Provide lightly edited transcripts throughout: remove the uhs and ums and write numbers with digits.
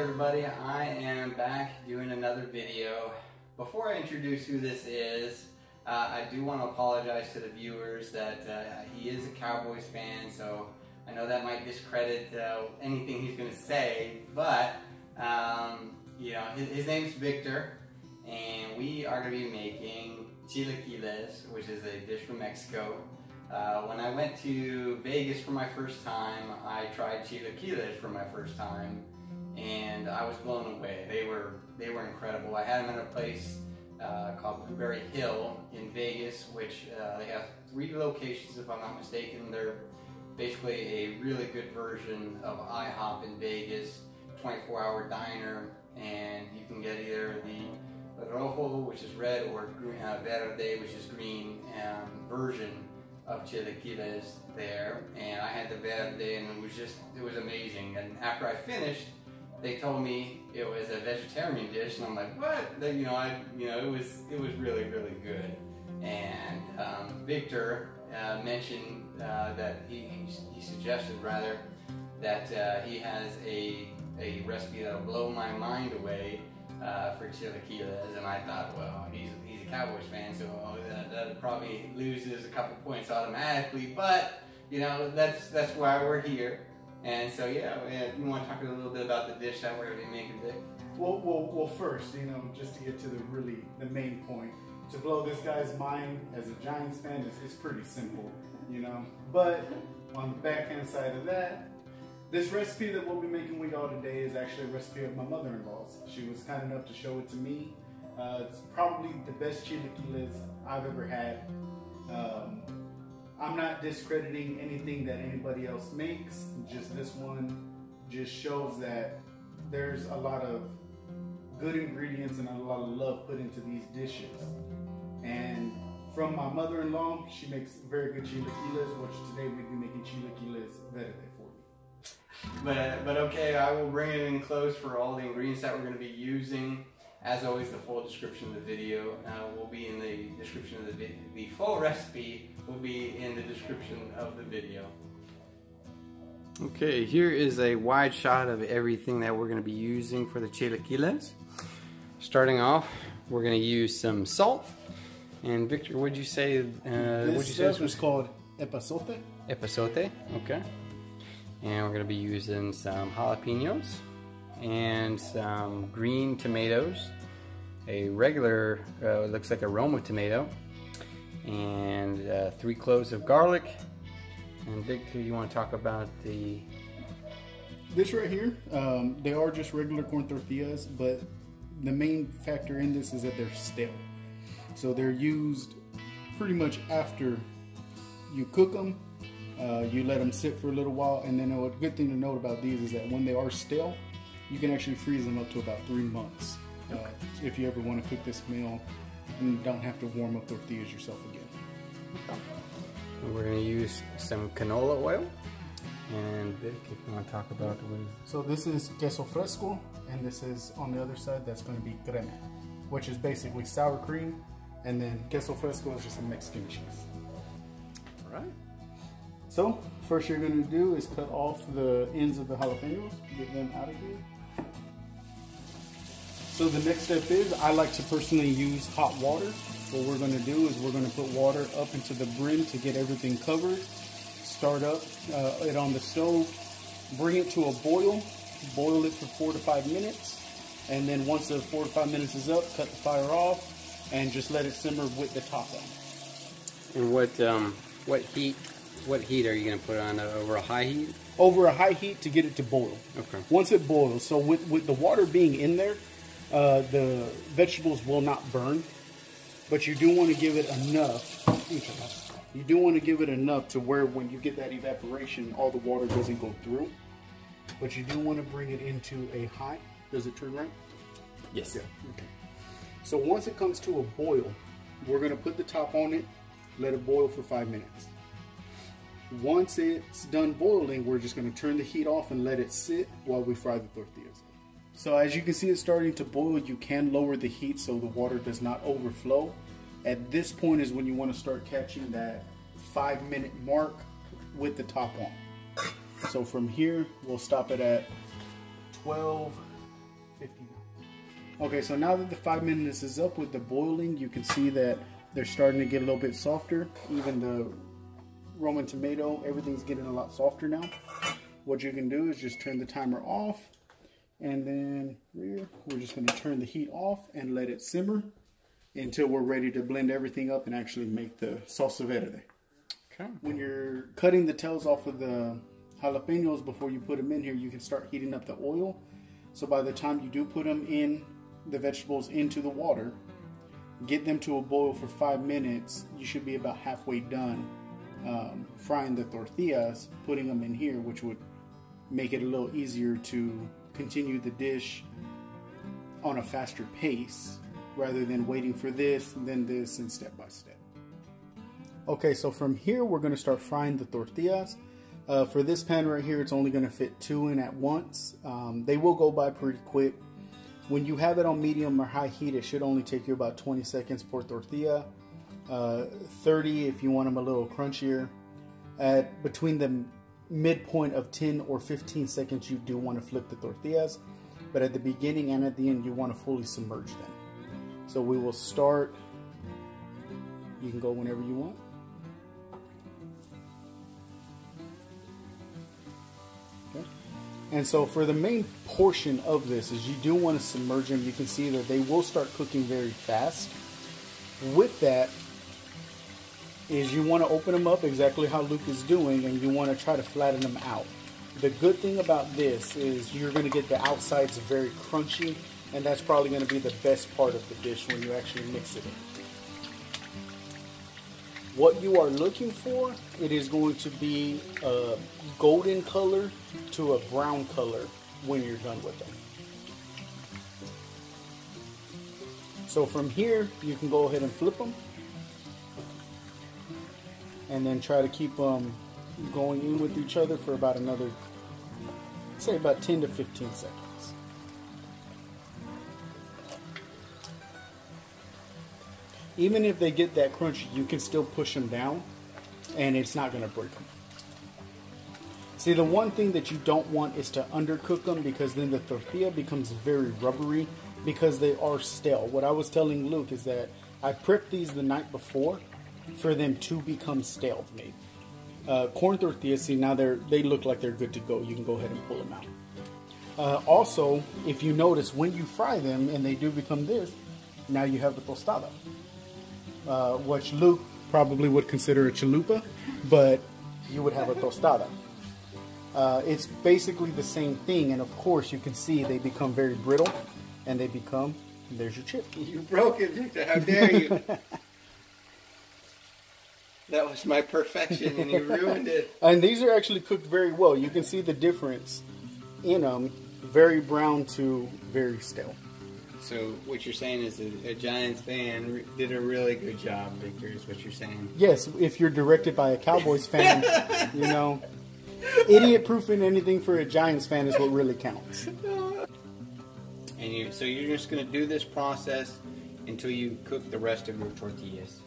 everybody, I am back doing another video. Before I introduce who this is, I do want to apologize to the viewers that he is a Cowboys fan, so I know that might discredit anything he's going to say, but you know, his name's Victor, and we are going to be making chilaquiles, which is a dish from Mexico. When I went to Vegas for my first time, I tried chilaquiles for my first time, and I was blown away. They were incredible. I had them at a place called Blueberry Hill in Vegas, which they have 3 locations, if I'm not mistaken. They're basically a really good version of IHOP in Vegas, 24-hour diner, and you can get either the rojo, which is red, or verde, which is green, version of chilaquiles there. And I had the verde, and it was amazing. And after I finished, they told me it was a vegetarian dish, and I'm like, what? It was really, really good. And Victor mentioned that he suggested rather that he has a recipe that'll blow my mind away for chilaquiles, and I thought, well, he's a Cowboys fan, so that probably loses a couple points automatically. But you know, that's why we're here. And so yeah, you want to talk a little bit about the dish that we're going to be making today? Well, first, you know, just to get to the main point, to blow this guy's mind as a Giants fan is pretty simple, you know. But on the backhand side of that, this recipe that we'll be making with y'all today is actually a recipe of my mother-in-law's. She was kind enough to show it to me. It's probably the best chilaquiles I've ever had. I'm not discrediting anything that anybody else makes. Just this one just shows that there's a lot of good ingredients and a lot of love put into these dishes. And from my mother-in-law, she makes very good chilaquiles, which today we'll be making chilaquiles verde for you. But okay, I will bring it in close for all the ingredients that we're going to be using. As always, the full description of the video will be in the description of the video. The full recipe will be in the description of the video. Okay, here is a wide shot of everything that we're going to be using for the chilaquiles. Starting off, we're going to use some salt. And Victor, what'd you say? This was called Epazote. Epazote, okay. And we're going to be using some jalapeños and some green tomatoes, a regular, looks like a Roma tomato, and 3 cloves of garlic. And Victor, you want to talk about this right here? They are just regular corn tortillas, but the main factor in this is that they're stale. So they're used pretty much after you cook them. You let them sit for a little while, and then a good thing to note about these is that when they are stale, you can actually freeze them up to about 3 months. If you ever want to cook this meal and don't have to warm up tortillas yourself again. And we're going to use some canola oil. And Vic, if you want to talk about what is... So this is queso fresco, and this is on the other side, that's going to be crema, which is basically sour cream, and then queso fresco is just a Mexican cheese. All right. So first you're going to do is cut off the ends of the jalapeños, get them out of here. So the next step is, I like to personally use hot water. What we're going to do is we're going to put water up into the brim to get everything covered. Start up it on the stove, bring it to a boil it for 4 to 5 minutes, and then once the 4 to 5 minutes is up, cut the fire off and just let it simmer with the top on. And what heat are you going to put on? Over a high heat? Over a high heat to get it to boil. Okay. Once it boils, so with the water being in there, the vegetables will not burn, but you do want to give it enough. You do want to give it enough to where when you get that evaporation, all the water doesn't go through. But you do want to bring it into a high. Does it turn right? Yes. Yeah. Okay. So once it comes to a boil, we're going to put the top on it, let it boil for 5 minutes. Once it's done boiling, we're just going to turn the heat off and let it sit while we fry the tortillas. So as you can see, it's starting to boil. You can lower the heat so the water does not overflow. At this point is when you want to start catching that 5-minute mark with the top on. So from here, we'll stop it at 12 59. Okay, so now that the 5 minutes is up with the boiling, you can see that they're starting to get a little bit softer. Even the Roman tomato, everything's getting a lot softer now. What you can do is just turn the timer off, and then we're just going to turn the heat off and let it simmer until we're ready to blend everything up and actually make the salsa verde. Okay. When you're cutting the tails off of the jalapeños before you put them in here, you can start heating up the oil. So by the time you do put them in, the vegetables into the water, get them to a boil for 5 minutes, you should be about halfway done frying the tortillas, putting them in here, which would make it a little easier to continue the dish on a faster pace rather than waiting for this and then this and step by step. Okay, so from here we're going to start frying the tortillas. For this pan right here, it's only going to fit 2 in at once. They will go by pretty quick. When you have it on medium or high heat, it should only take you about 20 seconds per tortilla. 30 if you want them a little crunchier. At between the midpoint of 10 or 15 seconds, you do want to flip the tortillas. But at the beginning and at the end, you want to fully submerge them. So we will start. You can go whenever you want. Okay. And so for the main portion of this is you do want to submerge them. You can see that they will start cooking very fast. With that is you want to open them up exactly how Luke is doing, and you want to try to flatten them out. The good thing about this is you're going to get the outsides very crunchy, and that's probably going to be the best part of the dish when you actually mix it in. What you are looking for, it is going to be a golden color to a brown color when you're done with them. So from here, you can go ahead and flip them. And then try to keep them going in with each other for about another, say about 10 to 15 seconds. Even if they get that crunchy, you can still push them down and it's not going to break them. See, the one thing that you don't want is to undercook them, because then the tortilla becomes very rubbery because they are stale. What I was telling Luke is that I prepped these the night before for them to become stale maybe. Corn tortillas, see, now they look like they're good to go. You can go ahead and pull them out. Also, if you notice, when you fry them and they do become this, now you have a tostada, which Luke probably would consider a chalupa, but you would have a tostada. It's basically the same thing, and of course you can see they become very brittle, and they become, there's your chip. You broke it, Victor, how dare you? That was my perfection, and you ruined it. And these are actually cooked very well. You can see the difference in them, very brown to very stale. So what you're saying is a Giants fan did a really good job, Victor, is what you're saying. Yes, if you're directed by a Cowboys fan, you know, idiot-proofing anything for a Giants fan is what really counts. And so you're just going to do this process until you cook the rest of your tortillas.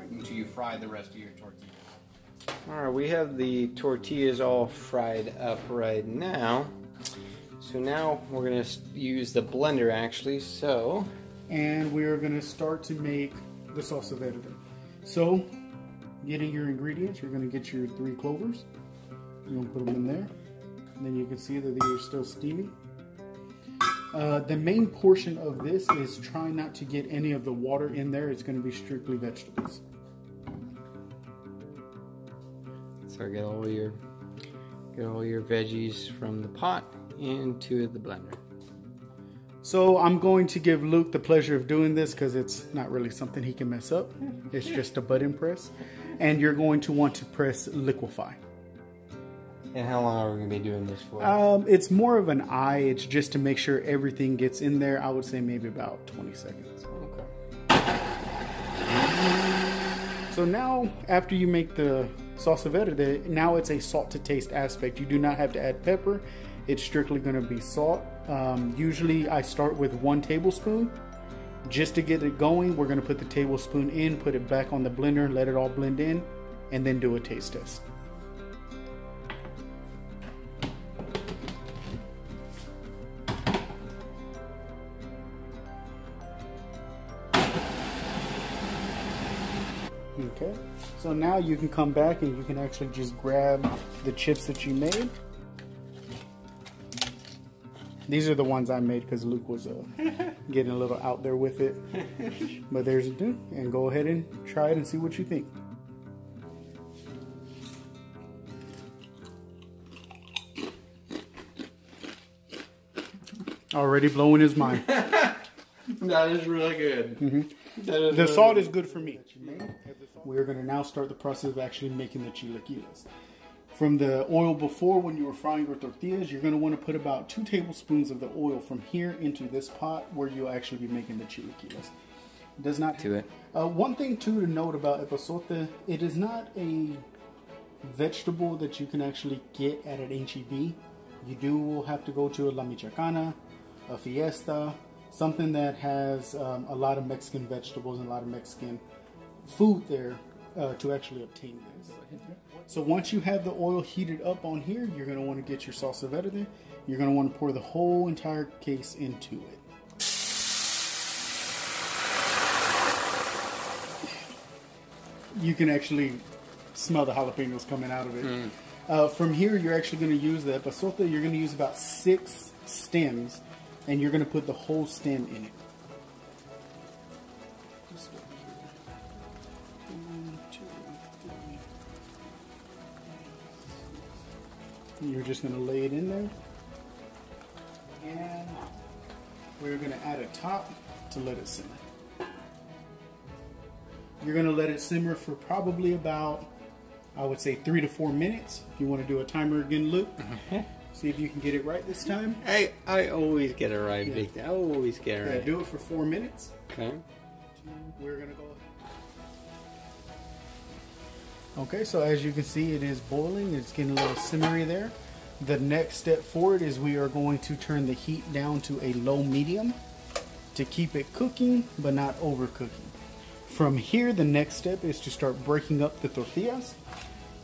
Until you fry the rest of your tortillas. Alright, we have the tortillas all fried up right now. So now we're going to use the blender actually. And we are going to start to make the salsa verde. So, getting your ingredients, you're going to get your 3 clovers. You're going to put them in there. And then you can see that they are still steaming. The main portion of this is try not to get any of the water in there. It's going to be strictly vegetables. So get all your veggies from the pot into the blender. So I'm going to give Luke the pleasure of doing this because it's not really something he can mess up. It's just a button press. And you're going to want to press liquefy. And how long are we going to be doing this for? It's more of an eye. It's just to make sure everything gets in there. I would say maybe about 20 seconds. Okay. So now, after you make the salsa verde, now it's a salt to taste aspect. You do not have to add pepper. It's strictly going to be salt. Usually I start with 1 tablespoon. Just to get it going, we're going to put the tablespoon in, put it back on the blender, let it all blend in, and then do a taste test. Okay, so now you can come back and you can actually just grab the chips that you made. These are the ones I made because Luke was getting a little out there with it. But there's a dude, and go ahead and try it and see what you think. Already blowing his mind. That is really good. Mm-hmm. The salt is good for me. We're going to now start the process of actually making the chilaquiles. From the oil before, when you were frying your tortillas, you're going to want to put about 2 tablespoons of the oil from here into this pot where you'll actually be making the chilaquiles. Does not to it. One thing too to note about epazote, it is not a vegetable that you can actually get at an H-E-B. You do have to go to a La Michoacana, a Fiesta, something that has a lot of Mexican vegetables and a lot of Mexican food there to actually obtain this. So once you have the oil heated up on here, you're going to want to get your salsa verde. You're going to want to pour the whole entire case into it. You can actually smell the jalapeños coming out of it. From here, you're actually going to use the epazote. You're going to use about 6 stems, and you're going to put the whole stem in it. You're just going to lay it in there, and we're going to add a top to let it simmer. You're going to let it simmer for probably about, I would say, 3 to 4 minutes. If you want to do a timer again, Luke, see if you can get it right this time. I always get it right, Big. I always get it right. Do it for 4 minutes. Okay. We're going to go. Okay, so as you can see, it is boiling. It's getting a little simmery there. The next step forward is we are going to turn the heat down to a low medium to keep it cooking, but not overcooking. From here, the next step is to start breaking up the tortillas.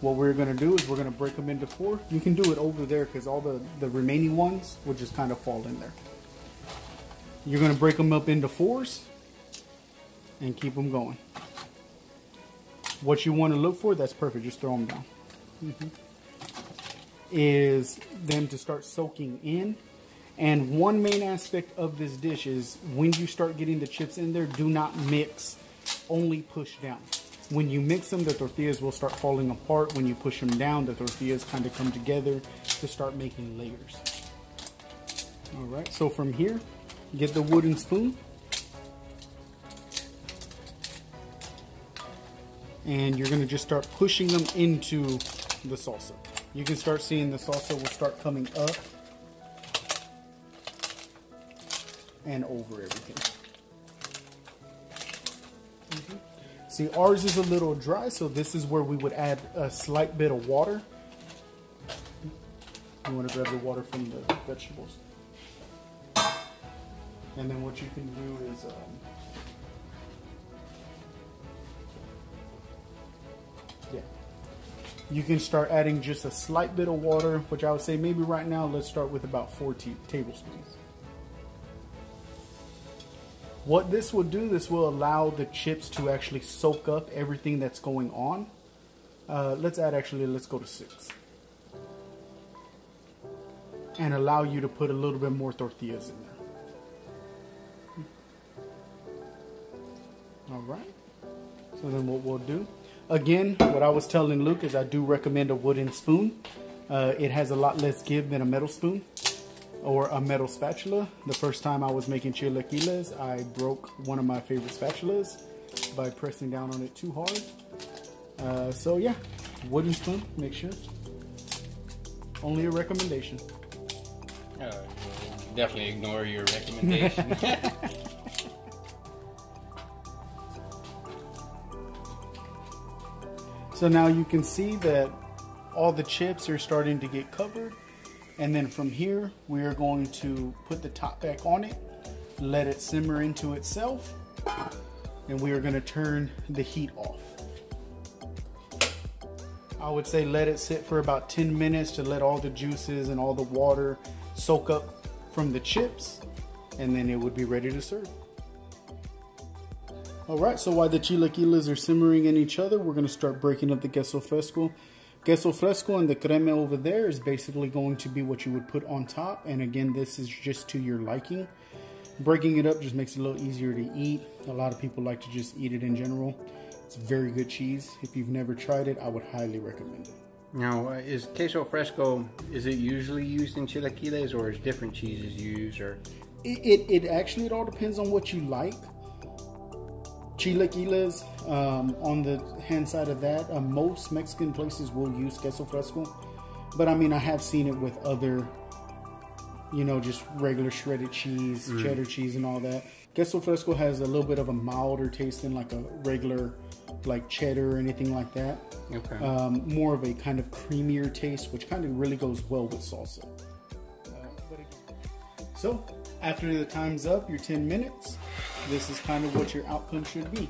What we're going to do is we're going to break them into 4. You can do it over there because all the remaining ones will just kind of fall in there. You're going to break them up into 4s and keep them going. What you want to look for, that's perfect, just throw them down, is them to start soaking in. And one main aspect of this dish is when you start getting the chips in there, do not mix, only push down. When you mix them, the tortillas will start falling apart. When you push them down, the tortillas kind of come together to start making layers. All right, so from here, get the wooden spoon. And you're going to just start pushing them into the salsa. You can start seeing the salsa will start coming up and over everything. See, ours is a little dry, so this is where we would add a slight bit of water. You want to grab the water from the vegetables. And then what you can do is you can start adding just a slight bit of water, which I would say maybe right now, let's start with about 4 tablespoons. What this will do, this will allow the chips to actually soak up everything that's going on. Let's go to 6. And allow you to put a little bit more tortillas in there. All right. So then what we'll do, again, what I was telling Luke is I do recommend a wooden spoon. It has a lot less give than a metal spoon or a metal spatula. The first time I was making chilaquiles, I broke one of my favorite spatulas by pressing down on it too hard. So yeah, wooden spoon, make sure. Only a recommendation. Definitely ignore your recommendation. So now you can see that all the chips are starting to get covered. And then from here, we are going to put the top back on it, let it simmer into itself, and we are going to turn the heat off. I would say let it sit for about 10 minutes to let all the juices and all the water soak up from the chips, and then it would be ready to serve. Alright, so while the chilaquiles are simmering in each other, we're going to start breaking up the queso fresco. Queso fresco and the crema over there is basically going to be what you would put on top. And again, this is just to your liking. Breaking it up just makes it a little easier to eat. A lot of people like to just eat it in general. It's very good cheese. If you've never tried it, I would highly recommend it. Now, is queso fresco, is it usually used in chilaquiles, or is different cheeses used? Or It actually, it all depends on what you like. Chilaquiles, on the hand side of that, most Mexican places will use queso fresco. But I mean, I have seen it with other, you know, just regular shredded cheese, cheddar cheese and all that. Queso fresco has a little bit of a milder taste than like a regular, like cheddar or anything like that. Okay. More of a kind of creamier taste, which kind of really goes well with salsa. So, after the time's up, your 10 minutes, this is kind of what your outcome should be.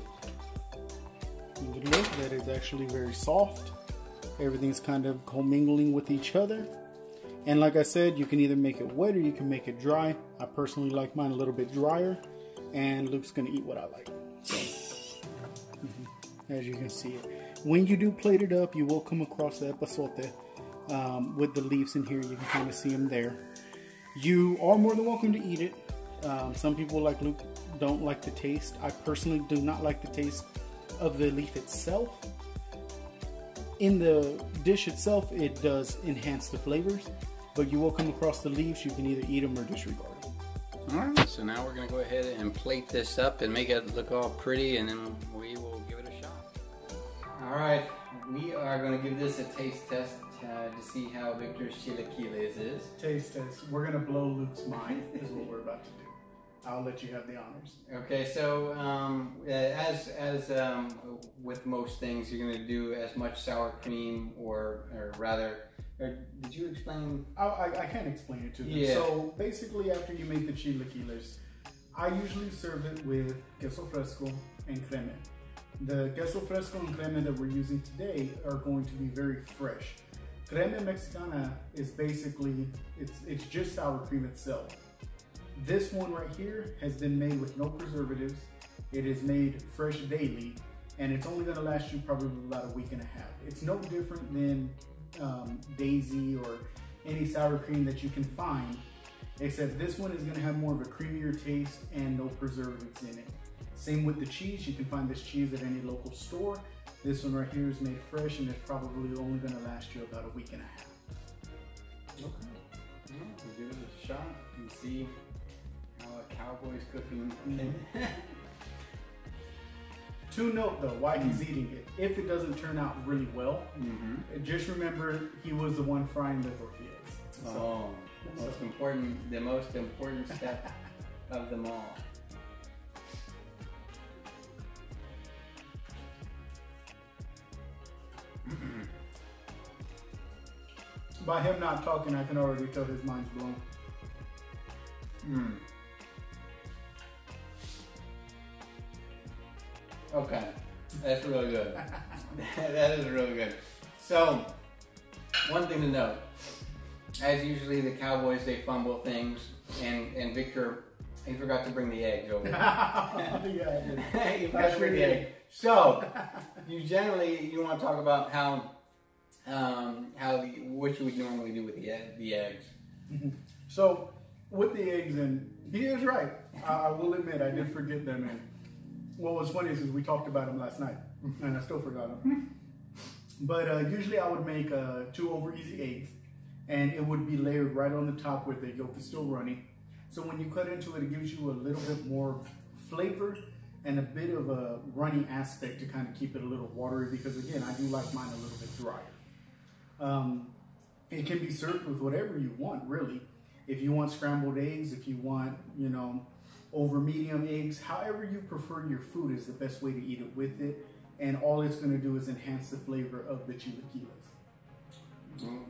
You can look that it's actually very soft. Everything's kind of commingling with each other. And like I said, you can either make it wet or you can make it dry. I personally like mine a little bit drier, and Luke's gonna eat what I like. So, as you can see it. When you do plate it up, you will come across the epazote with the leaves in here. You can kind of see them there. You are more than welcome to eat it. Some people like Luke don't like the taste. I personally do not like the taste of the leaf itself. In the dish itself, it does enhance the flavors, but you will come across the leaves. You can either eat them or disregard them. Alright, so now we're going to go ahead and plate this up and make it look all pretty, and then we will give it a shot. Alright, we are going to give this a taste test to see how Victor's chilaquiles is. Taste test. We're going to blow Luke's mind is what we're about to do. I'll let you have the honors. Okay, so as with most things, you're going to do as much sour cream, or did you explain? I can explain it to them. Yeah. So basically, after you make the chilaquiles, I usually serve it with queso fresco and crema. The queso fresco and crema that we're using today are going to be very fresh. Crema Mexicana is basically, it's just sour cream itself. This one right here has been made with no preservatives. It is made fresh daily, and it's only going to last you probably about a week and a half. It's no different than Daisy or any sour cream that you can find, except this one is going to have more of a creamier taste and no preservatives in it. Same with the cheese. You can find this cheese at any local store. This one right here is made fresh, and it's probably only going to last you about a week and a half. Okay. Well, we'll give it a shot and see how a cowboy's cooking. To note though, while he's eating it, if it doesn't turn out really well, just remember he was the one frying the tortillas. So, the most important step of them all. By him not talking, I can already tell his mind's blown. Okay, that's really good. That is really good. So, one thing to note, as usually the Cowboys, they fumble things, and Victor, he forgot to bring the eggs over. Yeah, he forgot to bring the eggs. So, you want to talk about what you would normally do with the eggs. So, with the eggs, and he is right. I will admit, I did forget them. And what was funny is we talked about them last night, and I still forgot them. But usually I would make 2 over easy eggs, and it would be layered right on the top where the yolk is still running. So when you cut into it, it gives you a little bit more flavor and a bit of a runny aspect to kind of keep it a little watery, because again, I do like mine a little bit drier. It can be served with whatever you want, really. If you want scrambled eggs, if you want, you know, over medium eggs, however you prefer your food is the best way to eat it with it. And all it's going to do is enhance the flavor of the chilaquiles.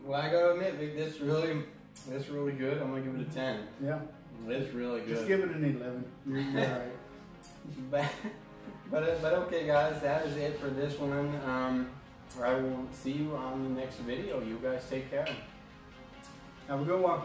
Well, I gotta admit, Vic, this really good. I'm gonna give it a 10. Yeah, it's really good. Just give it an 11. You're all right. but okay, guys, that is it for this one. I will see you on the next video. You guys take care. Have a good one.